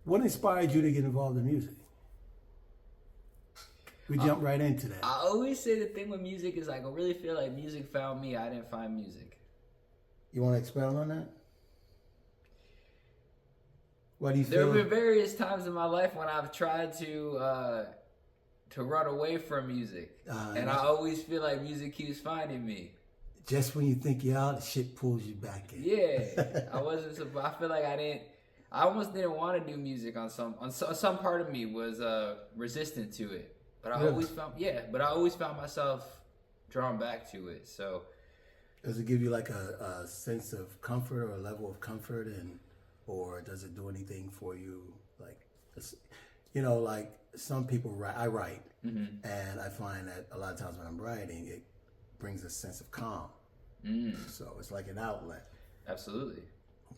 What inspired you to get involved in music? We jump right into that. I always say the thing with music is like I really feel like music found me. I didn't find music. You want to expound on that? Why do you There feel? have been various times in my life when I've tried to run away from music, and I always feel like music keeps finding me. Just when you think you're out, shit pulls you back in. Yeah, I wasn't. I feel like I didn't. I almost didn't want to do music on some part of me was resistant to it, but I always found myself drawn back to it. So does it give you like a sense of comfort or a level of comfort, or does it do anything for you? Like, like some people write. I write, and I find that a lot of times when I'm writing, it brings a sense of calm. So it's like an outlet. Absolutely.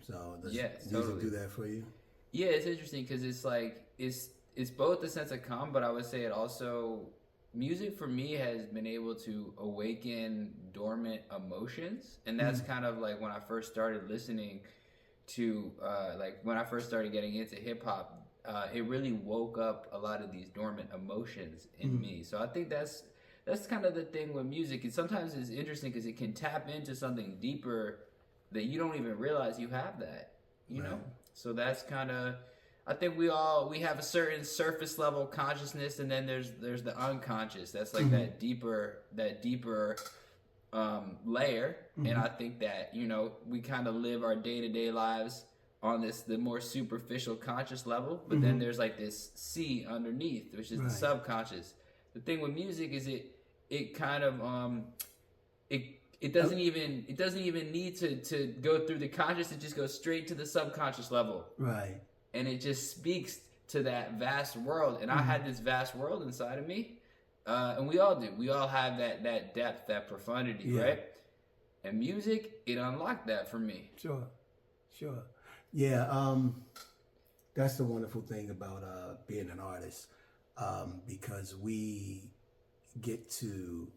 So does music totally do that for you? Yeah, it's interesting because it's like it's both a sense of calm, but I would say it also music for me has been able to awaken dormant emotions, and that's kind of like when I first started listening to like when I first started getting into hip hop, it really woke up a lot of these dormant emotions in me. So I think that's kind of the thing with music. And sometimes it's interesting because it can tap into something deeper that you don't even realize you have that, you know? So that's kind of, I think we have a certain surface level consciousness, and then there's the unconscious. That's like that deeper layer. And I think that, we kind of live our day-to-day lives on the more superficial conscious level, but then there's like this sea underneath, which is the subconscious. The thing with music is it kind of it doesn't even need to go through the conscious. It just goes straight to the subconscious level, right? And it just speaks to that vast world. And I had this vast world inside of me, and we all do. We all have that depth, that profundity, right? And music, it unlocked that for me. Sure. Yeah, that's the wonderful thing about being an artist, because we get to,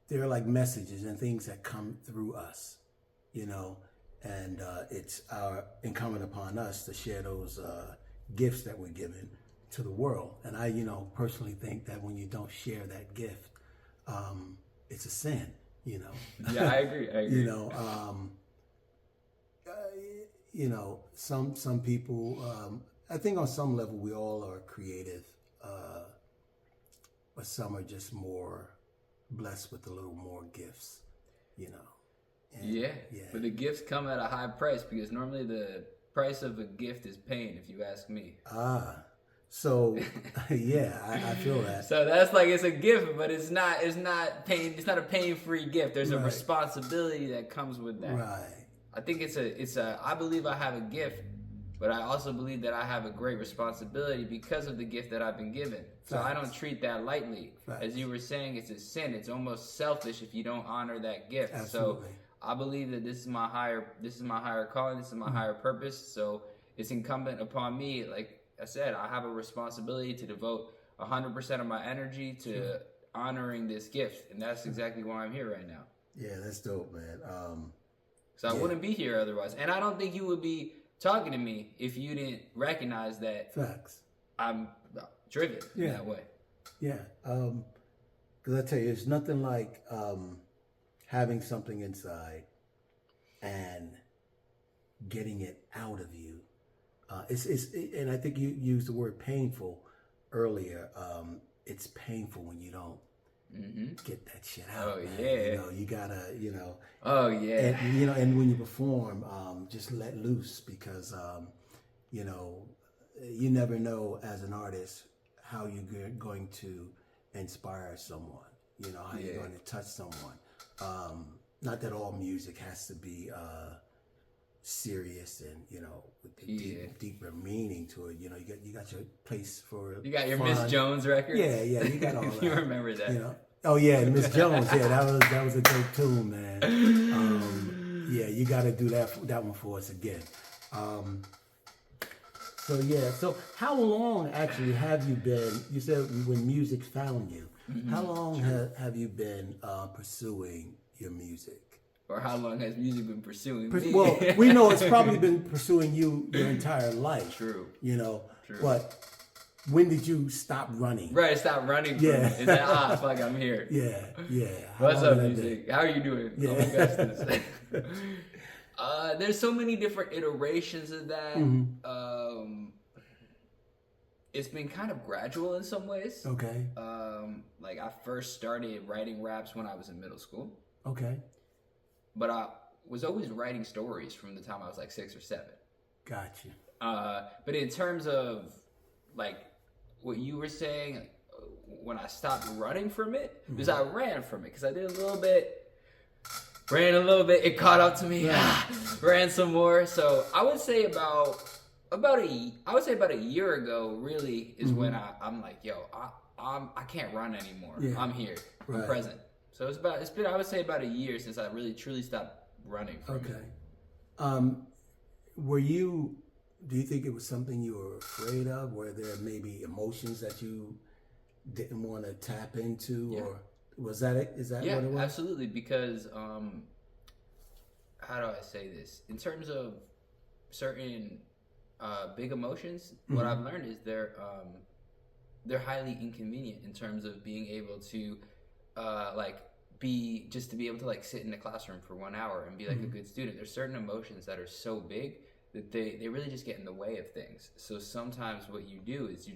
there are like messages and things that come through us, and it's incumbent upon us to share those gifts that we're given to the world. And I, personally think that when you don't share that gift, it's a sin, Yeah, I agree. Some people, I think on some level we all are creative, but some are just more blessed with a little more gifts, And, but the gifts come at a high price, because normally the price of a gift is pain, if you ask me. So yeah, I feel that. So that's like, it's a gift, but it's not pain. It's not a pain-free gift. There's a responsibility that comes with that. Right. I think I believe I have a gift, but I also believe that I have a great responsibility because of the gift that I've been given. So I don't treat that lightly. As you were saying, it's a sin. It's almost selfish if you don't honor that gift. Absolutely. So I believe that this is my higher calling. This is my higher purpose. So it's incumbent upon me. Like I said, I have a responsibility to devote 100% of my energy to honoring this gift. And that's exactly why I'm here right now. Yeah, that's dope, man. So I wouldn't be here otherwise. And I don't think you would be talking to me if you didn't recognize that. Facts. I'm driven in that way. Yeah. Because I tell you, it's nothing like having something inside and getting it out of you. And I think you used the word painful earlier. It's painful when you don't get that shit out. Oh, man. yeah. You gotta, Oh, yeah. And, and when you perform, just let loose, because, you never know as an artist how you're going to inspire someone, how you're going to touch someone. Not that all music has to be serious and, with the deeper meaning to it. You got your place for You got your fun. Miss Jones record? Yeah, you got all that. You remember that. Oh yeah, Miss Jones. Yeah, that was a dope tune, man. You got to do that one for us again. So how long actually have you been? You said when music found you. How long have you been pursuing your music? Or how long has music been pursuing me? Well, we know it's probably been pursuing you your entire life. True. You know, True. But when did you stop running? Right, stop running from Yeah. it. It's like, fuck, I'm here. Yeah. What's How long up, has that music? How are you doing? Yeah. Oh my gosh, this. There's so many different iterations of that. Mm-hmm. It's been kind of gradual in some ways. Okay. Like I first started writing raps when I was in middle school. Okay. But I was always writing stories from the time I was like 6 or 7. Gotcha. But in terms of like what you were saying, when I stopped running from it, because I ran from it, because I did a little bit, ran a little bit, it caught up to me, ran some more. So I would say about a year ago, really, is when I'm like, yo, I can't run anymore. Yeah. I'm here. I'm Right. present. So it's been I would say about a year since I really truly stopped running from it. Okay. Do you think it was something you were afraid of? Were there maybe emotions that you didn't want to tap into? Yeah. Or was that it? Is that Yeah, what it was? absolutely. Because how do I say this? In terms of certain big emotions, what I've learned is they're highly inconvenient in terms of being able to to be able to like sit in the classroom for 1 hour and be like a good student. There's certain emotions that are so big that they really just get in the way of things. So sometimes what you do is you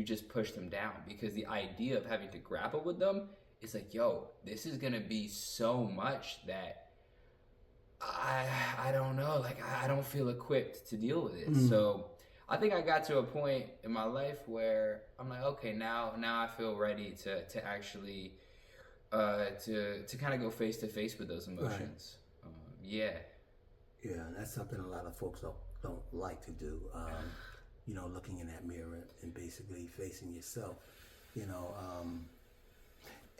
just push them down, because the idea of having to grapple with them is like, yo, this is gonna be so much that I don't know, like I don't feel equipped to deal with it. So I think I got to a point in my life where I'm like, okay, now I feel ready to actually to kind of go face to face with those emotions. Yeah, that's something a lot of folks don't like to do. Looking in that mirror and basically facing yourself.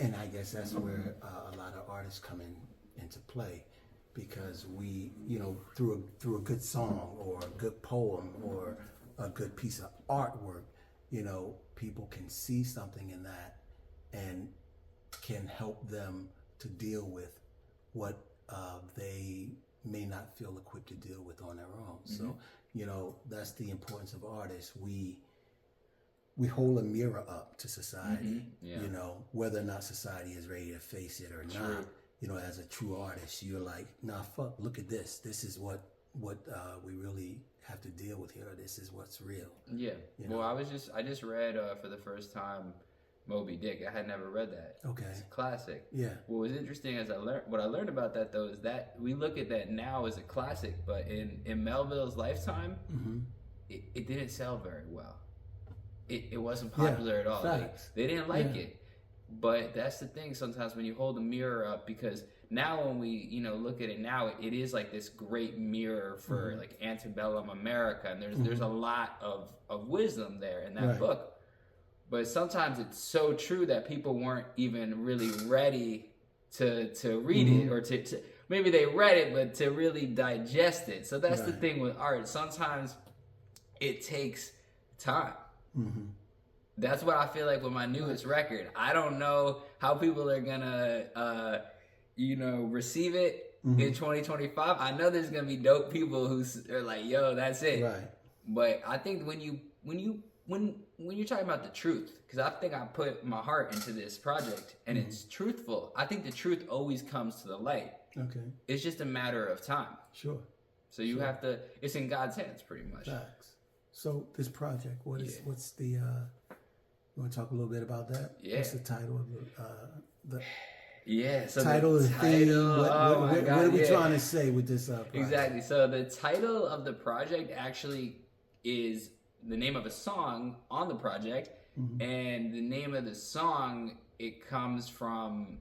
And I guess that's where a lot of artists come into play, because we, through a good song or a good poem or a good piece of artwork, people can see something in that and can help them to deal with what they may not feel equipped to deal with on their own. So, that's the importance of artists. We hold a mirror up to society, whether or not society is ready to face it or not. As a true artist, you're like, nah, fuck, look at this. This is what we really have to deal with here. This is what's real. Yeah. Well, I just read for the first time Moby Dick. I had never read that. Okay. It's a classic. Yeah. What was interesting as what I learned about that though is that we look at that now as a classic, but in Melville's lifetime, it didn't sell very well. It wasn't popular at all. They didn't like it. But that's the thing sometimes when you hold a mirror up, because now when we, look at it now, it is like this great mirror for like antebellum America, and there's a lot of wisdom there in that book. But sometimes it's so true that people weren't even really ready to read it, or to maybe they read it, but to really digest it. So that's the thing with art. Sometimes it takes time. That's what I feel like with my newest record. I don't know how people are gonna, receive it in 2025. I know there's gonna be dope people who are like, "Yo, that's it." Right. But I think when you're talking about the truth, because I think I put my heart into this project and it's truthful. I think the truth always comes to the light. Okay. It's just a matter of time. Sure. So you have to. It's in God's hands, pretty much. Facts. So this project, what's the? You want to talk a little bit about that? Yeah. What's the title of the So title, the theme? What are we yeah. trying to say with this project? Exactly. So the title of the project actually is the name of a song on the project, and the name of the song, it comes from.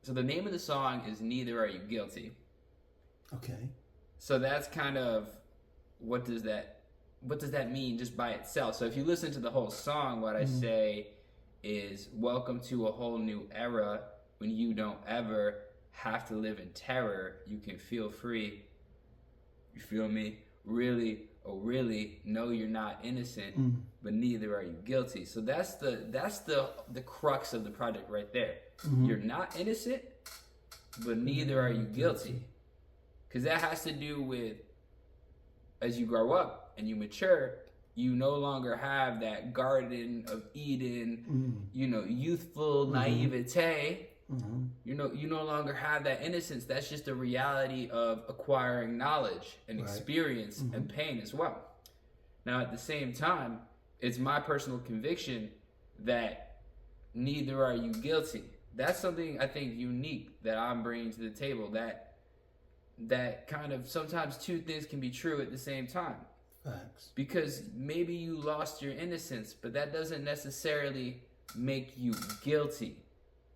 So the name of the song is "Neither Are You Guilty." Okay. So that's kind of what does that mean just by itself? So if you listen to the whole song, what I say is, welcome to a whole new era when you don't ever have to live in terror. You can feel free. You feel me? Really, oh really, no, you're not innocent, but neither are you guilty. So that's the crux of the project right there. You're not innocent, but neither are you guilty. Because that has to do with, as you grow up and you mature, you no longer have that Garden of Eden, youthful naivete. You no longer have that innocence. That's just a reality of acquiring knowledge and experience and pain as well. Now, at the same time, it's my personal conviction that neither are you guilty. That's something I think unique that I'm bringing to the table. That kind of sometimes two things can be true at the same time. Facts. Because maybe you lost your innocence, but that doesn't necessarily make you guilty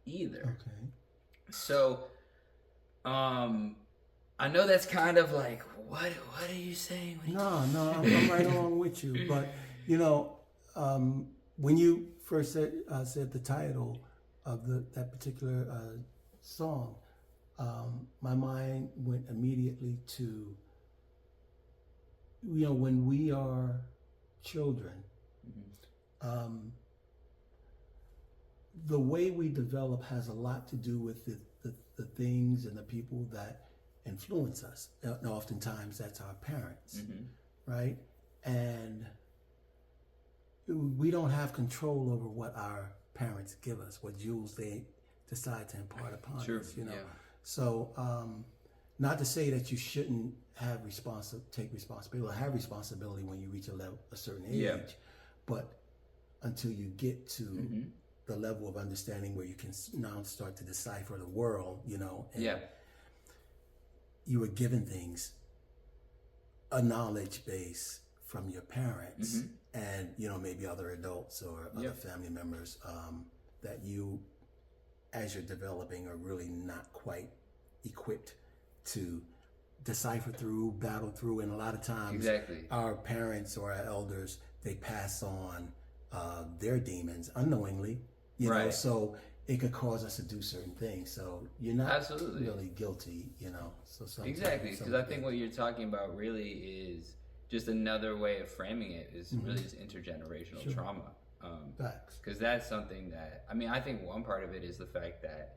either. Okay. So, I know that's kind of like, what are you saying? No, I'm right along with you. But, when you first said the title of that particular song, my mind went immediately to, when we are children, the way we develop has a lot to do with the things and the people that influence us. And oftentimes that's our parents, right? And we don't have control over what our parents give us, what jewels they decide to impart upon us, Yeah. So, not to say that you shouldn't have take responsibility or have responsibility when you reach a certain age, but until you get to the level of understanding where you can now start to decipher the world, and you were given things, a knowledge base from your parents and, maybe other adults or other family members that you, as you're developing, are really not quite equipped to decipher through, battle through. And a lot of times our parents or our elders, they pass on their demons unknowingly, know, so it could cause us to do certain things. So you're not really guilty, So exactly, because I think what you're talking about really is just another way of framing it is really just intergenerational trauma. Because that's something that, I think one part of it is the fact that,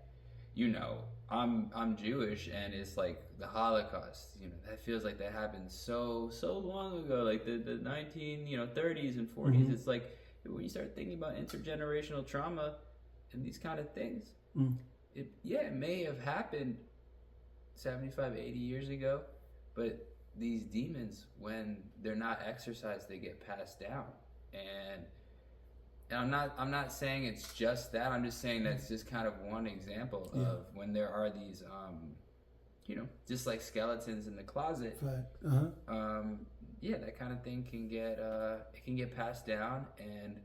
I'm Jewish, and it's like the Holocaust, that feels like that happened so long ago, like the 30s and 40s. It's like, when you start thinking about intergenerational trauma and these kind of things, it may have happened 75, 80 years ago, but these demons, when they're not exorcised, they get passed down. And I'm not saying it's just that. I'm just saying that's just kind of one example of when there are these, just like skeletons in the closet. That kind of thing can get passed down. And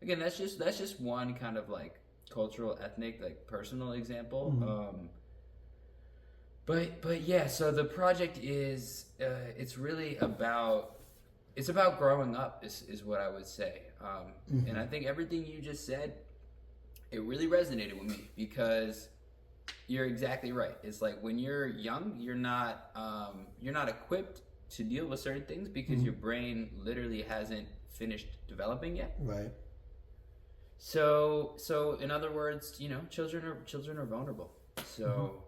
again, that's just one kind of like cultural, ethnic, like personal example. But yeah, so the project is it's really about growing up is what I would say. And I think everything you just said, it really resonated with me, because you're exactly right. It's like when you're young, you're not equipped to deal with certain things because your brain literally hasn't finished developing yet. Right. So in other words, children are vulnerable. So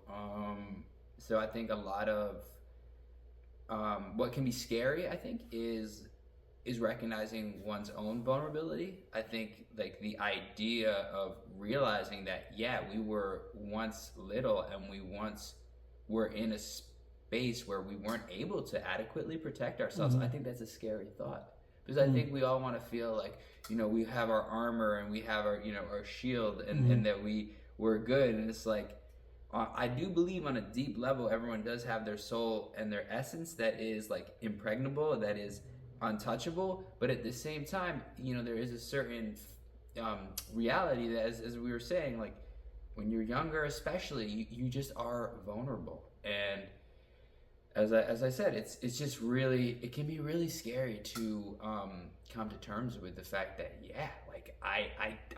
so I think a lot of what can be scary, I think, is recognizing one's own vulnerability. I think like the idea of realizing that, we were once little and we once were in a space where we weren't able to adequately protect ourselves. I think that's a scary thought, because I think we all want to feel like, we have our armor and we have our, our shield and that we're good. And it's like, I do believe on a deep level, everyone does have their soul and their essence that is like impregnable, that is untouchable. But at the same time, there is a certain reality that, as we were saying, like when you're younger, especially, you just are vulnerable. And as I said, it's just really, it can be really scary to come to terms with the fact that,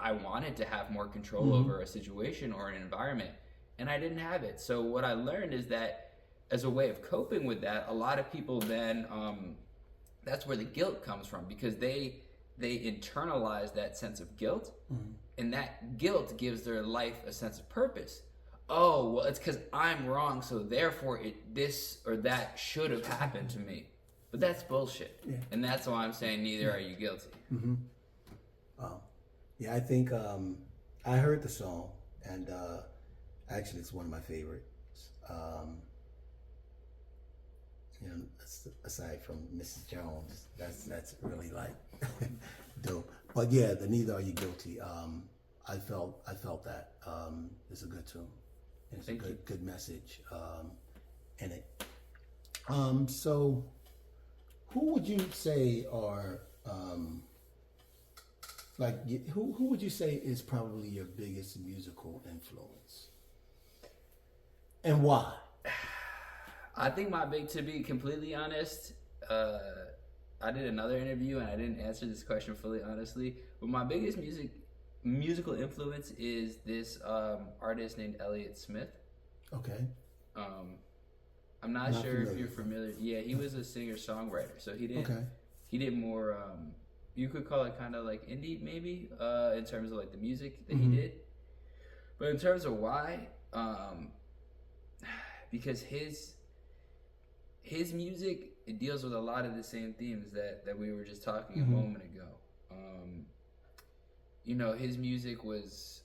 I wanted to have more control over a situation or an environment, and I didn't have it. So what I learned is that as a way of coping with that, a lot of people then, that's where the guilt comes from, because they internalize that sense of guilt, and that guilt gives their life a sense of purpose. oh, well, it's because I'm wrong, so therefore this or that should have happened to me. But that's bullshit. Yeah. And that's why I'm saying neither are you guilty. Mm-hmm. Yeah, I think I heard the song, and actually, it's one of my favorites. You know, aside from Mrs. Jones, that's really like dope. But yeah, the neither are you guilty. I felt that it's a good tune. It's Thank a you. good message in it. So, who would you say are who would you say is probably your biggest musical influence, and why? I think to be completely honest, I did another interview and I didn't answer this question fully honestly, but my biggest musical influence is this artist named Elliott Smith. Okay. I'm not sure familiar. if you're familiar. Yeah, he was a singer-songwriter, so he did more, you could call it kind of like indie maybe, in terms of like the music that he did. But in terms of why, because his music, it deals with a lot of the same themes that we were just talking a moment ago. You know, his music was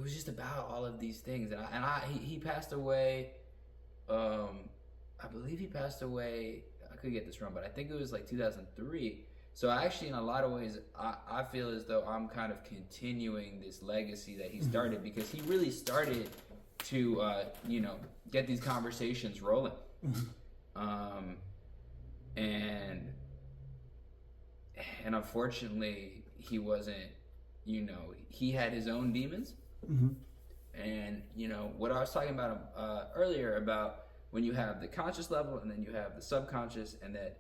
just about all of these things, and he passed away. I believe he passed away. I could get this wrong, but I think it was like 2003. So actually, in a lot of ways, I feel as though I'm kind of continuing this legacy that he started, because he really started to get these conversations rolling. And unfortunately he wasn't, he had his own demons. And what I was talking about earlier, about when you have the conscious level and then you have the subconscious, and that,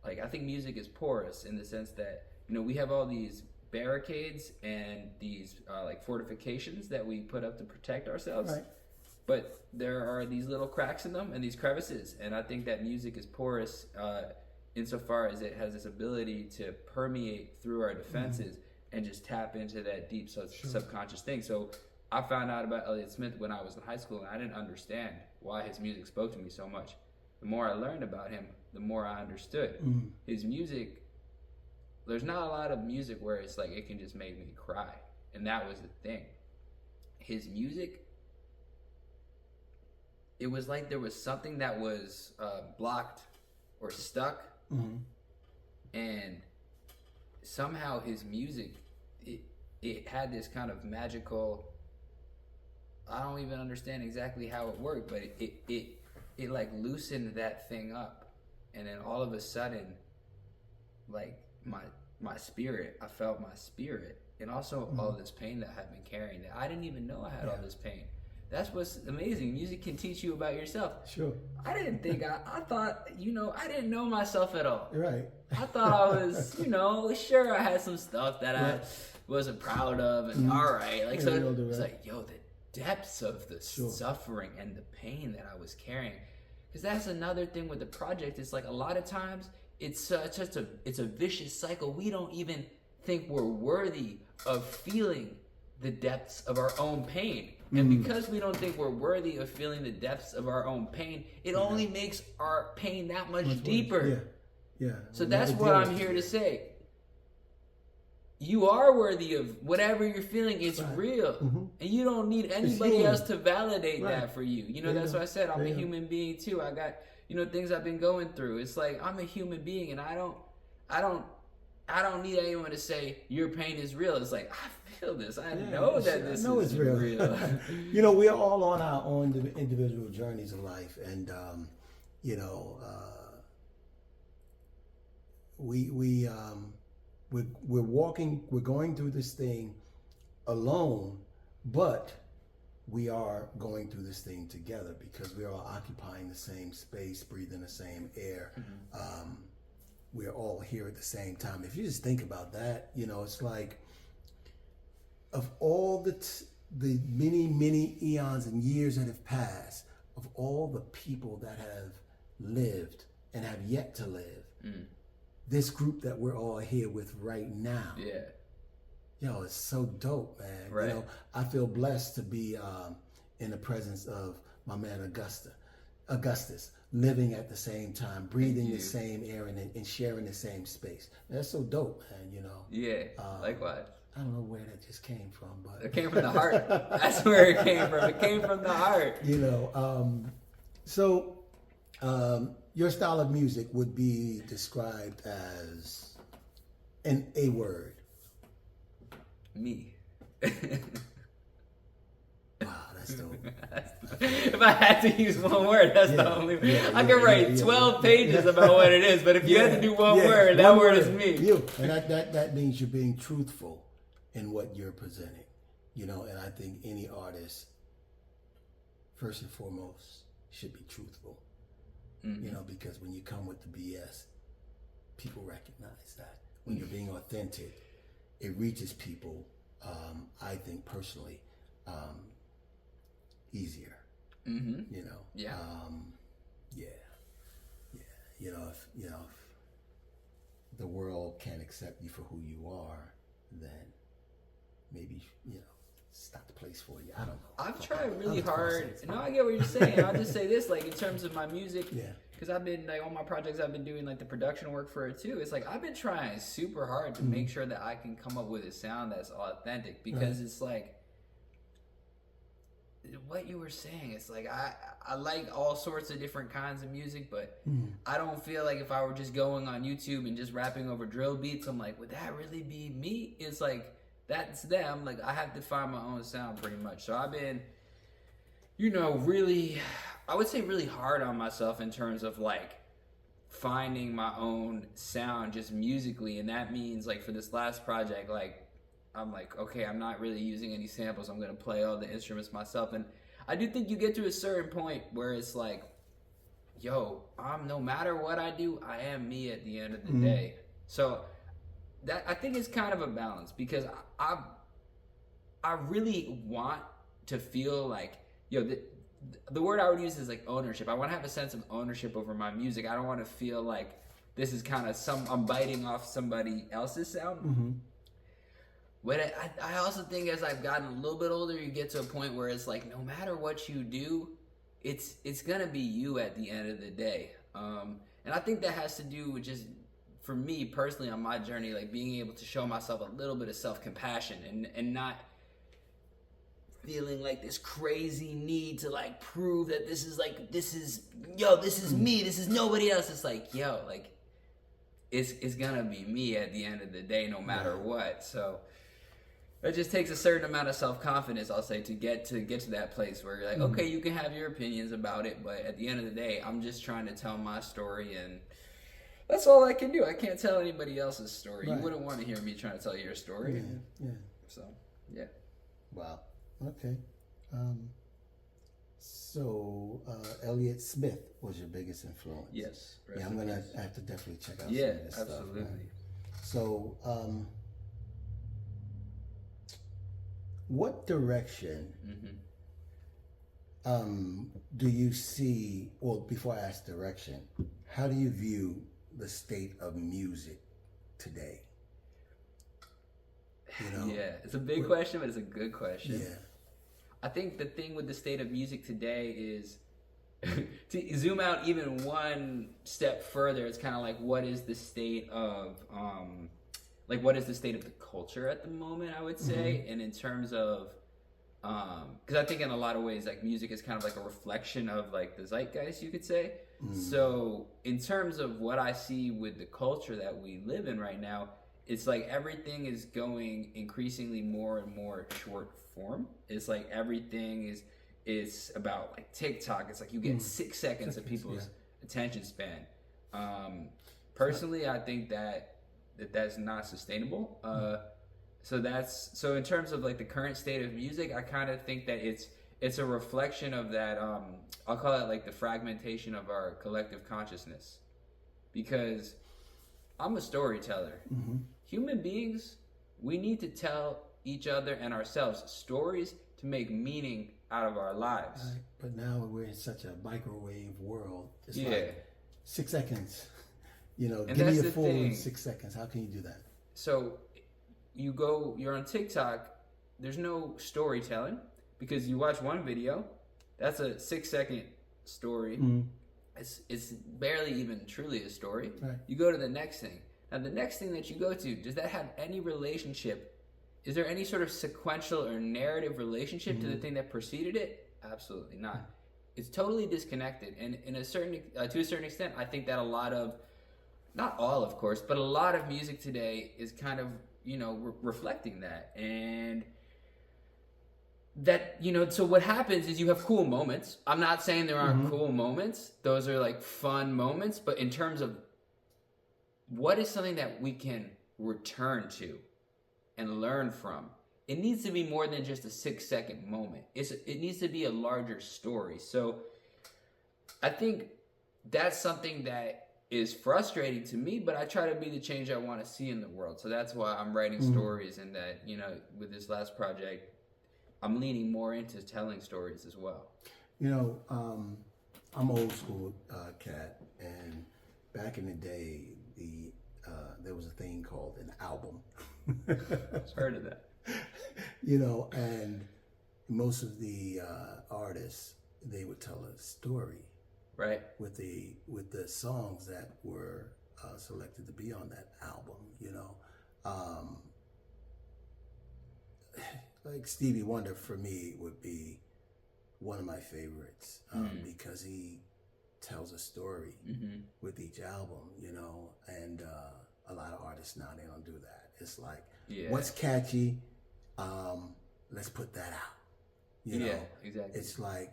like, I think music is porous in the sense that we have all these barricades and these like fortifications that we put up to protect ourselves. Right. But there are these little cracks in them and these crevices, and I think that music is porous insofar as it has this ability to permeate through our defenses and just tap into that deep subconscious thing. So I found out about Elliott Smith when I was in high school, and I didn't understand why his music spoke to me so much. The more I learned about him, the more I understood. His music, there's not a lot of music where it's like it can just make me cry, and that was the thing. His music, it was like there was something that was blocked or stuck, and somehow his music, it had this kind of magical, I don't even understand exactly how it worked, but it like loosened that thing up, and then all of a sudden, like my spirit, I felt my spirit, and also all this pain that I've been carrying that I didn't even know I had all this pain. That's what's amazing. Music can teach you about yourself. Sure. I didn't think I thought, I didn't know myself at all. Right. I thought I was, sure, I had some stuff that I wasn't proud of, and all right, like, so it's like, yo, the depths of the suffering and the pain that I was carrying, because that's another thing with the project. It's like a lot of times it's a vicious cycle. We don't even think we're worthy of feeling the depths of our own pain. And because we don't think we're worthy of feeling the depths of our own pain, it only makes our pain that much deeper. Yeah. So that's what I'm here to say. You are worthy of whatever you're feeling. It's real. And you don't need anybody else to validate that for you. That's what I said. I'm a human being too. I got, things I've been going through. It's like, I'm a human being, and I don't need anyone to say your pain is real. It's like, I feel this. I know that this is real. We are all on our own individual journeys of life, and we're going through this thing alone, but we are going through this thing together because we are all occupying the same space, breathing the same air. We're all here at the same time. If you just think about that, it's like, of all the many eons and years that have passed, of all the people that have lived and have yet to live, this group that we're all here with right now yo, it's so dope, man. Right. You know, I feel blessed to be in the presence of my man Augustus, living at the same time, breathing the same air, and sharing the same space. That's so dope, man. You know. Yeah. Likewise. I don't know where that just came from, but It came from the heart. That's where it came from. It came from the heart. You know. Your style of music would be described as a word. Me. Wow, that's dope. If I had to use one word, that's the only. I could write 12 pages about what it is, but if you had to do one word, that word is me. You, and that means you're being truthful in what you're presenting. You know, and I think any artist, first and foremost, should be truthful. Mm-hmm. You know, because when you come with the BS, people recognize that. When you're being authentic, it reaches people, I think personally, easier. Mm-hmm. You know? Yeah. Yeah. You know, if the world can't accept you for who you are, then maybe, you know, it's not the place for you. I don't know. I've tried really hard. No, I get what you're saying. I'll just say this, like, in terms of my music, because I've been, like, on my projects, I've been doing, like, the production work for it, too. It's like, I've been trying super hard to make sure that I can come up with a sound that's authentic, because it's like, what you were saying, it's like, I like all sorts of different kinds of music, but I don't feel like if I were just going on YouTube and just rapping over drill beats, I'm like, would that really be me? It's like, that's them. Like, I have to find my own sound pretty much. So I've been, you know, really, I would say really hard on myself in terms of like finding my own sound just musically. And that means like for this last project, like I'm like, okay, I'm not really using any samples. I'm going to play all the instruments myself. And I do think you get to a certain point where it's like, yo, no matter what I do, I am me at the end of the day. So that, I think, is kind of a balance, because I really want to feel like, yo, the word I would use is like ownership. I want to have a sense of ownership over my music. I don't want to feel like this is kind of I'm biting off somebody else's sound. Mm-hmm. But I also think as I've gotten a little bit older, you get to a point where it's like, no matter what you do, it's gonna be you at the end of the day. And I think that has to do with just, for me personally on my journey, like being able to show myself a little bit of self-compassion and not feeling like this crazy need to like prove that this is me, this is nobody else. It's like, yo, like it's gonna be me at the end of the day, no matter what. So it just takes a certain amount of self-confidence, I'll say, to get to that place where you're like, okay, you can have your opinions about it, but at the end of the day, I'm just trying to tell my story, and that's all I can do. I can't tell anybody else's story. Right. You wouldn't want to hear me trying to tell your story. Yeah. So, yeah. Wow. Okay. Elliott Smith was your biggest influence. Yes. Yeah, I'm gonna have to definitely check out some of this absolutely. Stuff. Right? So, what direction do you see? Well, before I ask direction, how do you view the state of music today? You know, yeah, it's a big question, but it's a good question. Yeah. I think the thing with the state of music today is to zoom out even one step further. It's kind of like, what is the state of what is the state of the culture at the moment, I would say. And in terms of because I think in a lot of ways, like, music is kind of like a reflection of like the zeitgeist, you could say. So in terms of what I see with the culture that we live in right now, it's like everything is going increasingly more and more short form. It's like everything is about like TikTok. It's like you get 6 seconds of people's attention span. Personally, I think that's not sustainable. So in terms of like the current state of music, I kind of think that it's a reflection of that. I'll call it like the fragmentation of our collective consciousness, because I'm a storyteller. Human beings, we need to tell each other and ourselves stories to make meaning out of our lives. Right. But now we're in such a microwave world. It's like 6 seconds. You know, and give me a full in 6 seconds. How can you do that? So you're on TikTok, there's no storytelling because you watch one video, that's a 6-second story. Mm-hmm. It's barely even truly a story. Right. You go to the next thing. Now, the next thing that you go to, does that have any relationship? Is there any sort of sequential or narrative relationship Mm-hmm. to the thing that preceded it? Absolutely not. It's totally disconnected. And to a certain extent, I think that a lot of, not all of course, but a lot of music today is kind of, reflecting that. And that, so what happens is you have cool moments. I'm not saying there aren't Mm-hmm. cool moments. Those are like fun moments. But in terms of what is something that we can return to and learn from, it needs to be more than just a 6-second moment. It needs to be a larger story. So I think that's something that is frustrating to me, but I try to be the change I want to see in the world. So that's why I'm writing stories, and that, with this last project, I'm leaning more into telling stories as well. I'm old school cat, and back in the day, there was a thing called an album. I've heard of that. And most of the artists, they would tell a story, right, with the songs that were selected to be on that album. Like Stevie Wonder for me would be one of my favorites because he tells a story with each album, and a lot of artists now, they don't do that. It's like, what's catchy, let's put that out. Yeah, exactly. It's like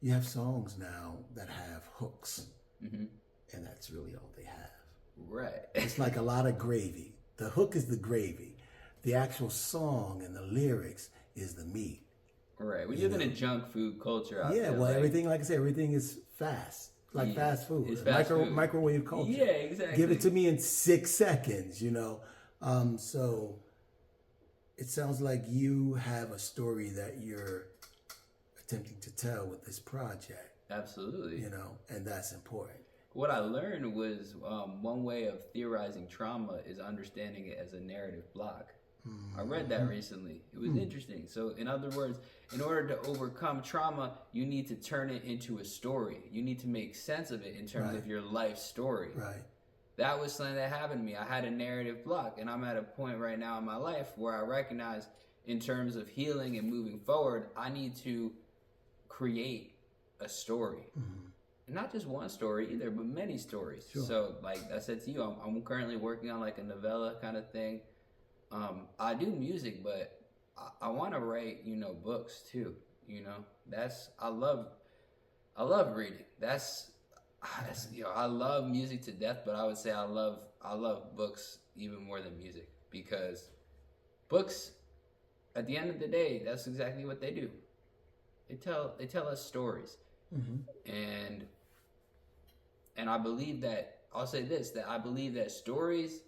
you have songs now that have hooks, and that's really all they have. Right. It's like a lot of gravy. The hook is the gravy. The actual song and the lyrics is the meat. Right. We live in a junk food culture. Everything, like I said, everything is fast. Like fast food. It's fast food. Microwave culture. Yeah, exactly. Give it to me in 6 seconds, So it sounds like you have a story that you're attempting to tell with this project. Absolutely. And that's important. What I learned was one way of theorizing trauma is understanding it as a narrative block. I read that recently. It was interesting. So, in other words, in order to overcome trauma, you need to turn it into a story. You need to make sense of it in terms of your life story. Right. That was something that happened to me. I had a narrative block, and I'm at a point right now in my life where I recognize, in terms of healing and moving forward, I need to create a story. Not just one story either, but many stories. Sure. So, like I said to you, I'm currently working on like a novella kind of thing. I do music, but I want to write, books too. I love reading. I love music to death, but I would say I love books even more than music, because books, at the end of the day, that's exactly what they do. They tell us stories, and I believe that, I'll say this, that I believe that stories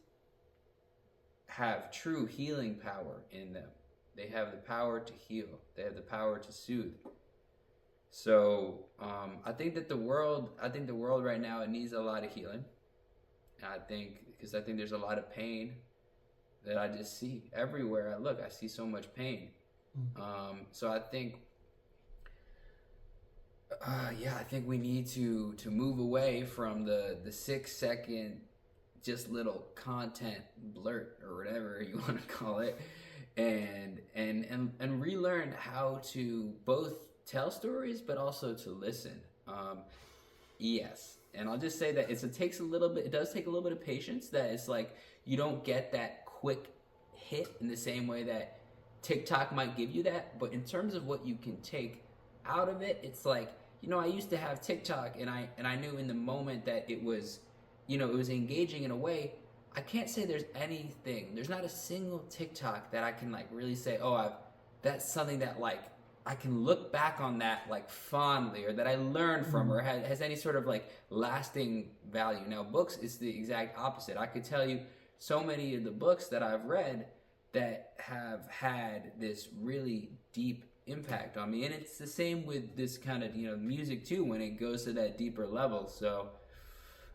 have true healing power in them. They have the power to heal. They have the power to soothe. So I think the world right now, it needs a lot of healing. And I think there's a lot of pain that I just see everywhere I look. I see so much pain. So I think, I think we need to move away from the 6-second just little content blurt or whatever you want to call it, and relearn how to both tell stories but also to listen. Yes, and I'll just say that it does take a little bit of patience. That it's like you don't get that quick hit in the same way that TikTok might give you that. But in terms of what you can take out of it, it's like, I used to have TikTok, and I knew in the moment that it was, it was engaging in a way. I can't say there's not a single TikTok that I can like really say, that's something that like I can look back on that like fondly, or that I learned from, or has any sort of like lasting value. Now, books is the exact opposite. I could tell you so many of the books that I've read that have had this really deep impact on me, and it's the same with this kind of music too, when it goes to that deeper level. So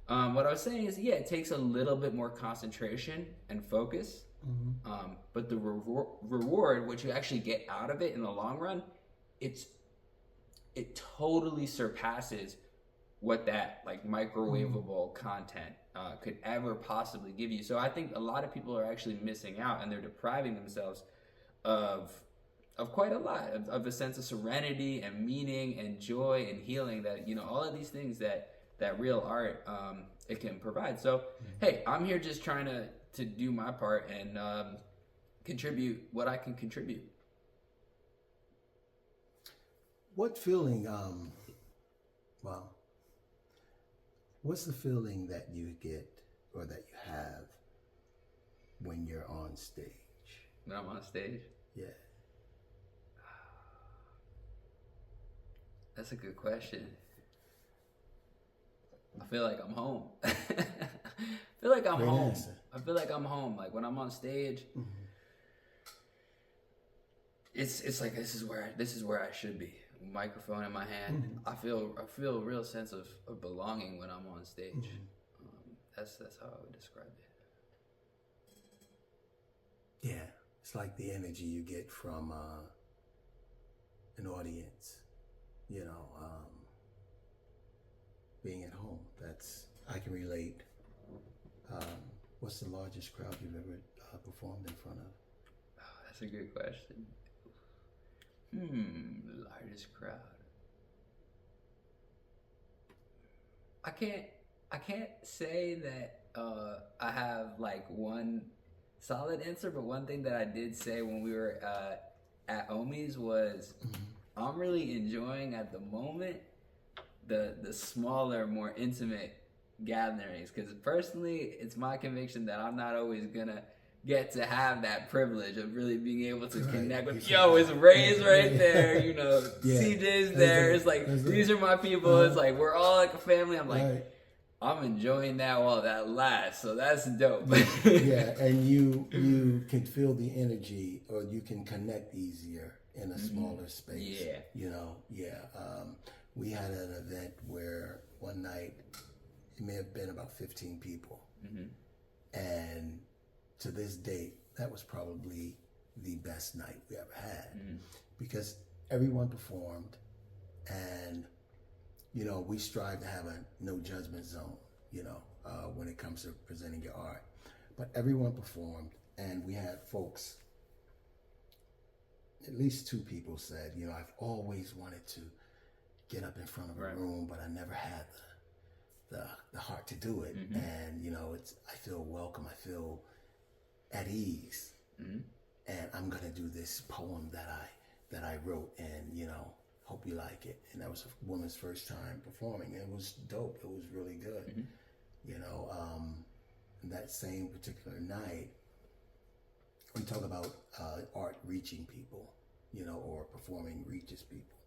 What I was saying is, yeah, it takes a little bit more concentration and focus, but the reward, what you actually get out of it in the long run, it totally surpasses what that like microwavable content could ever possibly give you. So I think a lot of people are actually missing out, and they're depriving themselves of quite a lot of a sense of serenity and meaning and joy and healing that, you know, all of these things that real art it can provide. So hey, I'm here just trying to do my part and contribute what I can contribute. What feeling, well, what's the feeling that you get or that you have when you're on stage? When I'm on stage? Yeah. That's a good question. I feel like I'm home. I feel like I'm Great home. answer. I feel like I'm home. Like when I'm on stage, it's like this is where I should be. Microphone in my hand. I feel a real sense of belonging when I'm on stage. That's how I would describe it. Yeah, it's like the energy you get from an audience. You know, being at home. I can relate. What's the largest crowd you've ever performed in front of? Oh, that's a good question. Largest crowd. I can't say that I have like one solid answer, but one thing that I did say when we were at Omi's was I'm really enjoying at the moment the smaller, more intimate gatherings, because personally it's my conviction that I'm not always gonna get to have that privilege of really being able to connect with, yo, it's Ray's right there, you know, CJ's there, it's like, these are my people, it's like, we're all like a family, I'm like, I'm enjoying that while that lasts, so that's dope. Yeah, and you can feel the energy, or you can connect easier in a smaller space. Yeah. You know, we had an event where one night, it may have been about 15 people, and to this date, that was probably the best night we ever had, because everyone performed, and you know, we strive to have a no judgment zone, you know, when it comes to presenting your art. But everyone performed, and we had folks, at least 2 people said, you know, I've always wanted to get up in front of a room, but I never had the heart to do it. And you know, I feel welcome, I feel at ease, and I'm gonna do this poem that I wrote, and you know, hope you like it. And that was a woman's first time performing. It was dope. It was really good. You know, that same particular night, we talk about art reaching people, you know, or performing reaches people.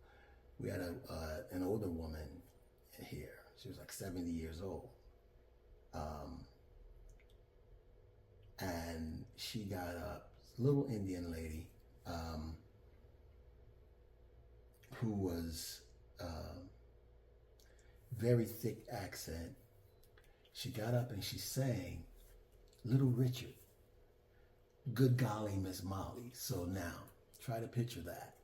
We had an older woman here. She was like 70 years old. And she got up, little Indian lady, who was very thick accent. She got up and she sang Little Richard, Good Golly Miss Molly. So now, try to picture that.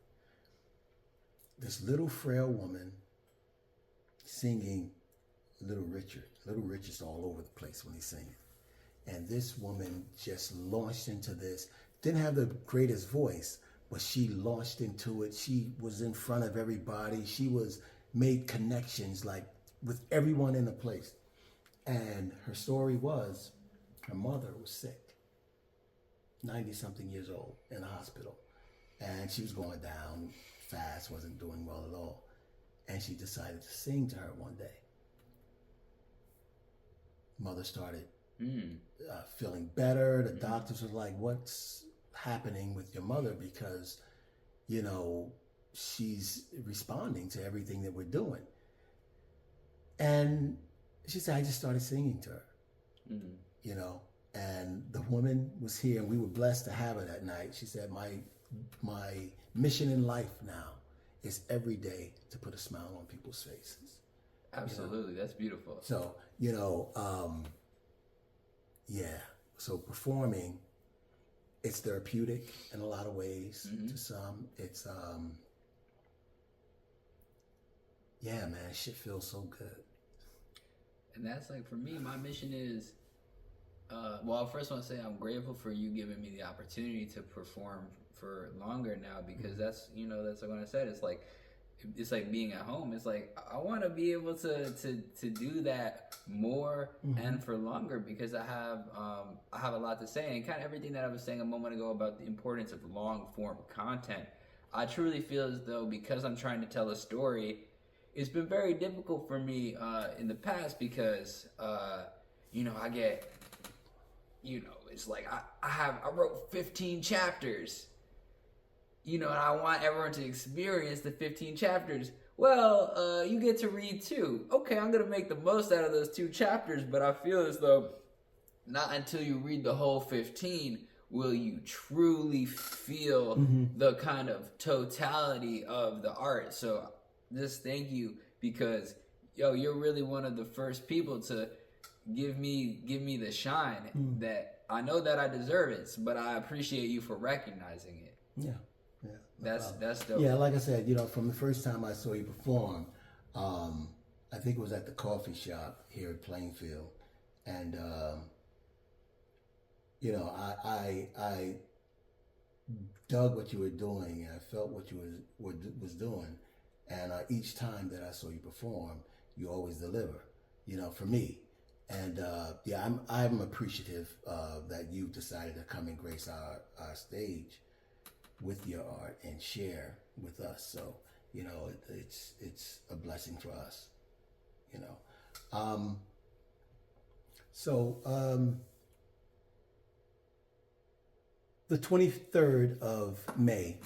This little frail woman singing Little Richard. Little Richard's all over the place when he's singing. And this woman just launched into this. Didn't have the greatest voice, but she launched into it. She was in front of everybody. She made connections like with everyone in the place. And her story was, her mother was sick, 90-something years old, in a hospital. And she was going down fast, wasn't doing well at all. And she decided to sing to her one day. Mother started feeling better. The doctors were like, what's happening with your mother? Because, you know, she's responding to everything that we're doing. And she said, I just started singing to her, you know, and the woman was here, and we were blessed to have her that night. She said, my mission in life now is every day to put a smile on people's faces. Absolutely, that's beautiful. So, yeah. So performing, it's therapeutic in a lot of ways. Mm-hmm. To some, it's yeah, man, shit feels so good. And that's like, for me, my mission is, well, I first want to say I'm grateful for you giving me the opportunity to perform for longer now, because that's like when I said, it's like being at home. It's like I want to be able to do that more and for longer, because I have a lot to say, and kind of everything that I was saying a moment ago about the importance of long form content. I truly feel as though, because I'm trying to tell a story, it's been very difficult for me in the past, because I get, it's like I wrote 15 chapters, and I want everyone to experience the 15 chapters. Well, you get to read 2. Okay, I'm going to make the most out of those 2 chapters, but I feel as though not until you read the whole 15 will you truly feel the kind of totality of the art. So just thank you, because you're really one of the first people to give me the shine that I know that I deserve it, but I appreciate you for recognizing it. Yeah. That's dope. Yeah, like I said, from the first time I saw you perform, I think it was at the coffee shop here at Plainfield, and I dug what you were doing, and I felt what you was doing, and each time that I saw you perform, you always deliver, for me, and I'm appreciative that you decided to come and grace our stage with your art and share with us. So, it's a blessing for us, the 23rd of May,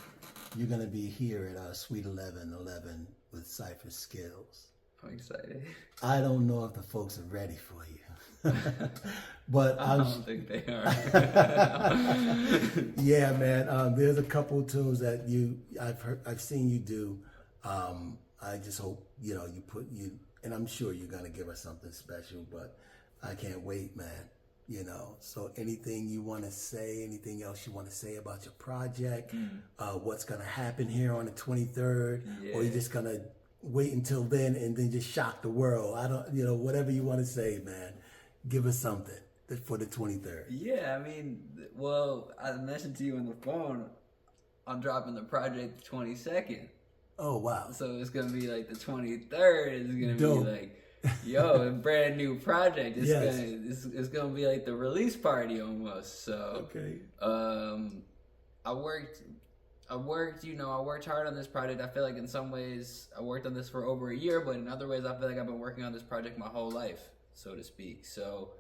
you're going to be here at Suite11Eleven with Cypher Skills. I'm excited. I don't know if the folks are ready for you. But I don't think they are. Yeah, man. There's a couple of tunes that I've seen you do. I just hope you and I'm sure you're gonna give us something special. But I can't wait, man. So anything you want to say, anything else you want to say about your project, what's gonna happen here on the 23rd, or you're just gonna wait until then and then just shock the world? I don't, whatever you want to say, man. Give us something for the 23rd. Yeah, I mean, well, I mentioned to you on the phone, I'm dropping the project the 22nd. Oh, wow. So it's going to be like the 23rd is going to Dope. be like, a brand new project. It's Yes. it's going to be like the release party almost. So, Okay. I worked hard on this project. I feel like in some ways I worked on this for over a year, but in other ways I feel like I've been working on this project my whole life, so to speak. So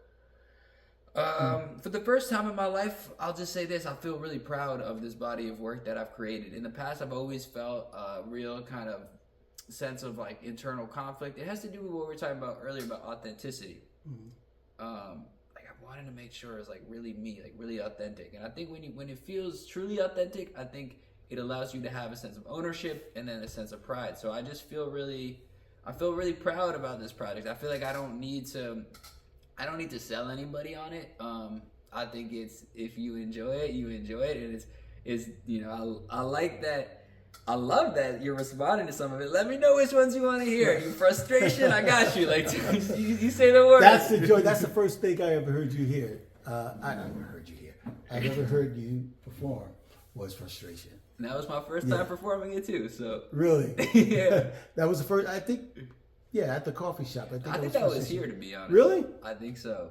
for the first time in my life, I'll just say this: I feel really proud of this body of work that I've created. In the past, I've always felt a real kind of sense of like internal conflict. It has to do with what we were talking about earlier about authenticity. Like I wanted to make sure it was like really me, like really authentic. And I think when it feels truly authentic, I think it allows you to have a sense of ownership and then a sense of pride. So I feel really proud about this project. I feel like I don't need to sell anybody on it. I think it's, if you enjoy it, you enjoy it, and it's I like that. I love that you're responding to some of it. Let me know which ones you want to hear. You frustration, I got you. Like you say the word. That's the joy. That's the first thing I ever heard you hear. I never heard you hear. I never heard you perform was frustration. And that was my first time performing it too. So really, yeah, that was the first. I think, at the coffee shop. I think that was here, to be honest. Really? I think so.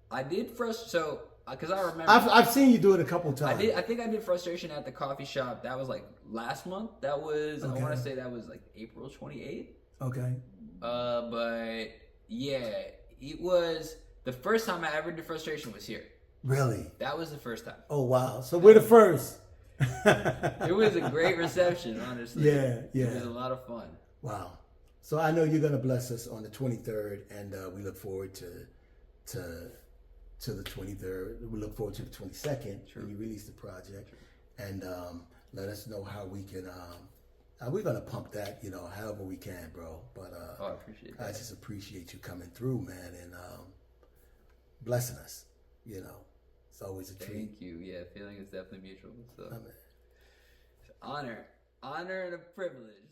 I did because I remember I've seen you do it a couple times. I think I did frustration at the coffee shop. That was like last month. That was I want to say that was like April 28th. Okay. But yeah, it was the first time I ever did frustration was here. Really? That was the first time. Oh wow! So we're the first. It was a great reception, honestly. Yeah. It was a lot of fun. Wow. So I know you're going to bless us on the 23rd, and we look forward to the 23rd. We look forward to the 22nd when you release the project, and let us know how we can We're gonna pump that, however we can, bro. But Oh, I appreciate that. I just appreciate you coming through, man, and blessing us. It's always a treat. Thank you. Yeah, feeling is definitely mutual. So, I mean, honor and a privilege.